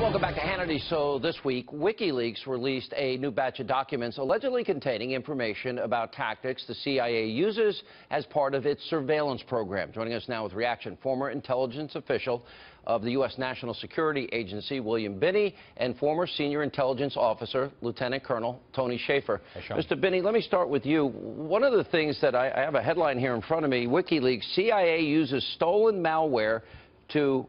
Welcome back to Hannity. So this week, WikiLeaks released a new batch of documents allegedly containing information about tactics the CIA uses as part of its surveillance program. Joining us now with reaction, former intelligence official of the U.S. National Security Agency, William Binney, and former senior intelligence officer, Lieutenant Colonel Tony Shaeffer. Hey, Mr. Binney, let me start with you. One of the things that I have a headline here in front of me, WikiLeaks, CIA uses stolen malware to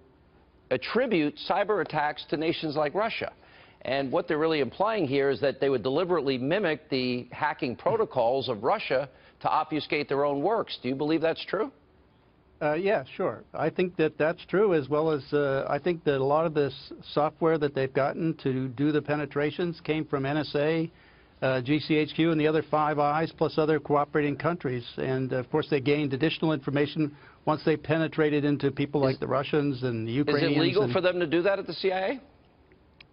attribute cyber attacks to nations like Russia. And what they're really implying here is that they would deliberately mimic the hacking protocols of Russia to obfuscate their own works. Do you believe that's true? Yeah, sure. I think that that's true, as well as I think that a lot of this software that they've gotten to do the penetrations came from NSA, GCHQ, and the other Five Eyes, plus other cooperating countries. And, of course, they gained additional information once they penetrated into people like the Russians and the Ukrainians. Is it legal for them to do that at the CIA?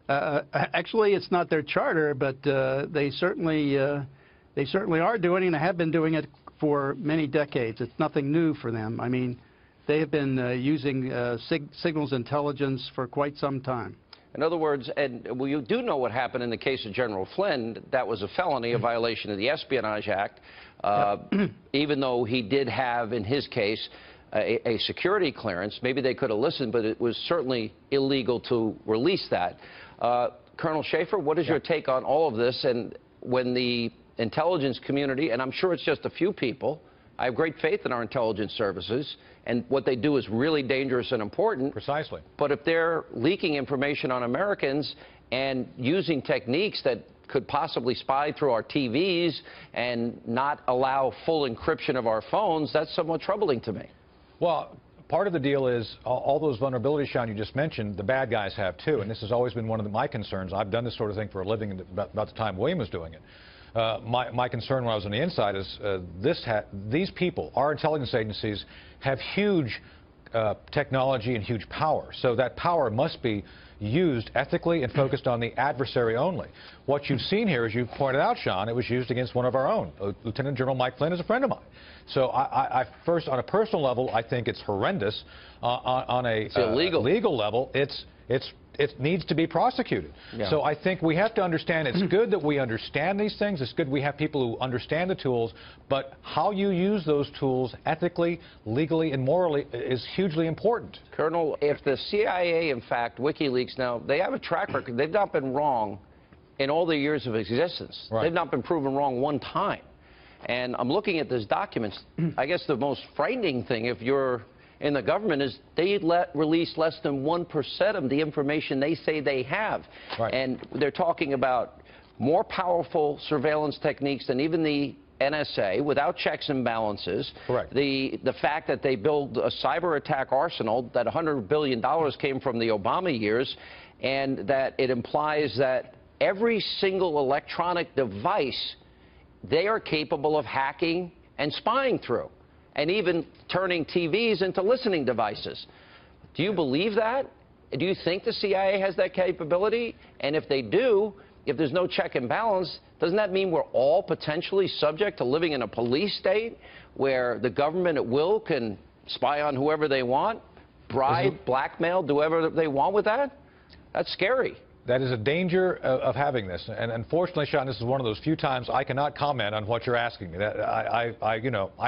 Actually, it's not their charter, but they certainly are doing it and have been doing it for many decades. It's nothing new for them. I mean, they have been using signals intelligence for quite some time. In other words, and well, you do know what happened in the case of General Flynn. That was a felony, a violation of the Espionage Act, even though he did have, in his case, a security clearance. Maybe they could have listened, but it was certainly illegal to release that. Colonel Shaeffer, what is your take on all of this? And when the intelligence community, and I'm sure it's just a few people, I have great faith in our intelligence services, and what they do is really dangerous and important. Precisely. But if they're leaking information on Americans and using techniques that could possibly spy through our TVs and not allow full encryption of our phones, that's somewhat troubling to me. Well, part of the deal is all those vulnerabilities, Sean, you just mentioned, the bad guys have too, and this has always been one of my concerns. I've done this sort of thing for a living about the time William was doing it. My concern when I was on the inside is these people, our intelligence agencies, have huge technology and huge power. So that power must be used ethically and focused on the adversary only. What you've seen here, as you pointed out, Sean, it was used against one of our own. Lieutenant General Mike Flynn is a friend of mine. So I first, on a personal level, I think it's horrendous. On a legal level, it needs to be prosecuted. Yeah. So I think we have to understand, it's good that we understand these things. It's good we have people who understand the tools, but how you use those tools ethically, legally, and morally is hugely important. Colonel, if the CIA, in fact, WikiLeaks, now, they have a track record. They've not been wrong in all the years of existence. Right. They've not been proven wrong one time. And I'm looking at these documents. I guess the most frightening thing, if you're in the government, is they release less than 1% of the information they say they have. Right. And they're talking about more powerful surveillance techniques than even the NSA, without checks and balances. Correct. The fact that they build a cyber attack arsenal, that $100 billion came from the Obama years, and that it implies that every single electronic device they are capable of hacking and spying through, and even turning TVs into listening devices. Do you believe that? Do you think the CIA has that capability? And if they do, if there's no check and balance, doesn't that mean we're all potentially subject to living in a police state where the government at will can spy on whoever they want, bribe, blackmail, do whatever they want with that? That's scary. That is a danger of having this, and unfortunately, Sean, this is one of those few times I cannot comment on what you're asking me. I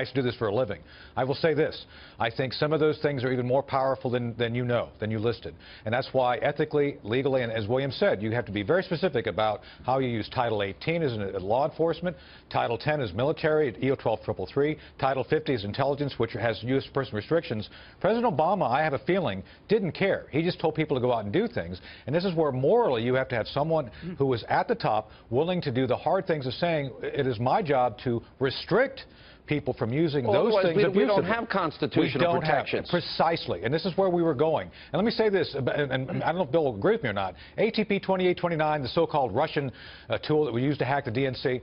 used to do this for a living. I will say this: I think some of those things are even more powerful than you listed, and that's why ethically, legally, and as William said, you have to be very specific about how you use Title 18 as law enforcement, Title 10 is military, EO 12333, Title 50 is intelligence, which has U.S. person restrictions. President Obama, I have a feeling, didn't care. He just told people to go out and do things, and this is where morally you have to have someone who is at the top willing to do the hard things of saying, it is my job to restrict people from using those things abusively. We don't have constitutional protections. Precisely. And this is where we were going. And let me say this, and I don't know if Bill will agree with me or not. ATP 2829, the so-called Russian tool that we used to hack the DNC,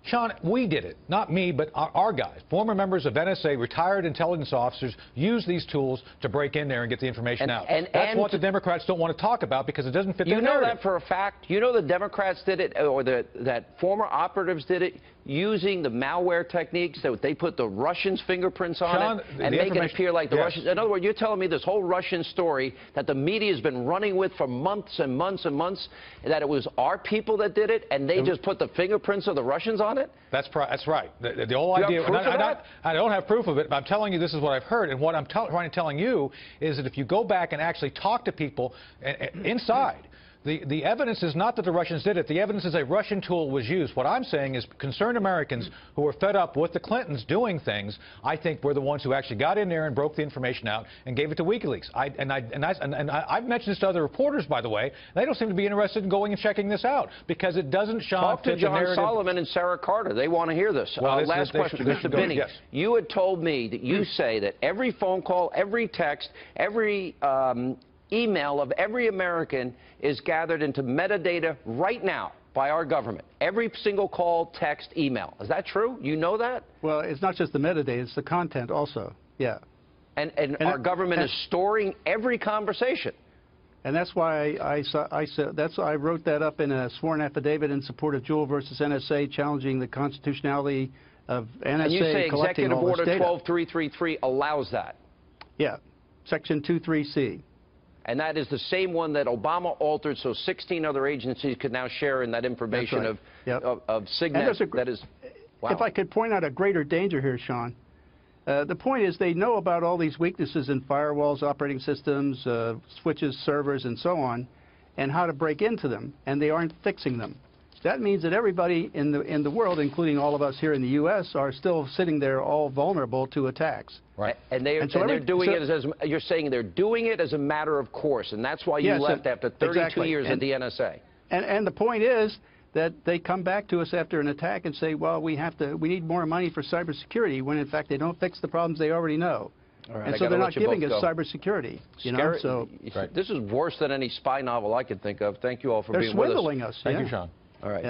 Sean, we did it. Not me, but our guys. Former members of NSA, retired intelligence officers, use these tools to break in there and get the information out. That's what the Democrats don't want to talk about because it doesn't fit their narrative. You know that for a fact? You know the Democrats did it, or that former operatives did it? using the malware techniques that they put the Russians' fingerprints on Sean, it and make it appear like the yes. Russians. In other words, you're telling me this whole Russian story that the media has been running with for months and months and months, that it was our people that did it, and they just put the fingerprints of the Russians on it? That's right. The whole Do you idea. have proof of that? I don't have proof of it, but I'm telling you this is what I've heard, and what I'm trying to tell you is that if you go back and actually talk to people inside. The evidence is not that the Russians did it. The evidence is a Russian tool was used. What I'm saying is concerned Americans who were fed up with the Clintons doing things, I think were the ones who actually got in there and broke the information out and gave it to WikiLeaks. I've mentioned this to other reporters, by the way. They don't seem to be interested in going and checking this out because it doesn't Talk to John Solomon and Sarah Carter. They want to hear this. Well, last question, Mr. Binney. Yes. You had told me that you say that every phone call, every text, every email of every American is gathered into metadata right now by our government. Every single call, text, email. Is that true? You know that? Well, it's not just the metadata, it's the content also. Yeah. And our government is storing every conversation. And that's why I wrote that up in a sworn affidavit in support of Jewell versus NSA, challenging the constitutionality of NSA and you say collecting Executive all this Order data. 12333 allows that. Yeah, Section 23C. And that is the same one that Obama altered so 16 other agencies could now share in that information of Signet. That is, wow. If I could point out a greater danger here, Sean, the point is they know about all these weaknesses in firewalls, operating systems, switches, servers, and so on, and how to break into them, and they aren't fixing them. That means that everybody in the world, including all of us here in the U.S., are still sitting there all vulnerable to attacks. Right. And they're doing it as you're saying they're doing it as a matter of course, and that's why you left after 32 years at the NSA. And the point is that they come back to us after an attack and say, well, we need more money for cybersecurity, when in fact they don't fix the problems they already know. All right, and so they're not giving us cybersecurity. You know, so this is worse than any spy novel I could think of. Thank you all for being with us. They're swindling us. Thank you, Sean. All right. Yeah.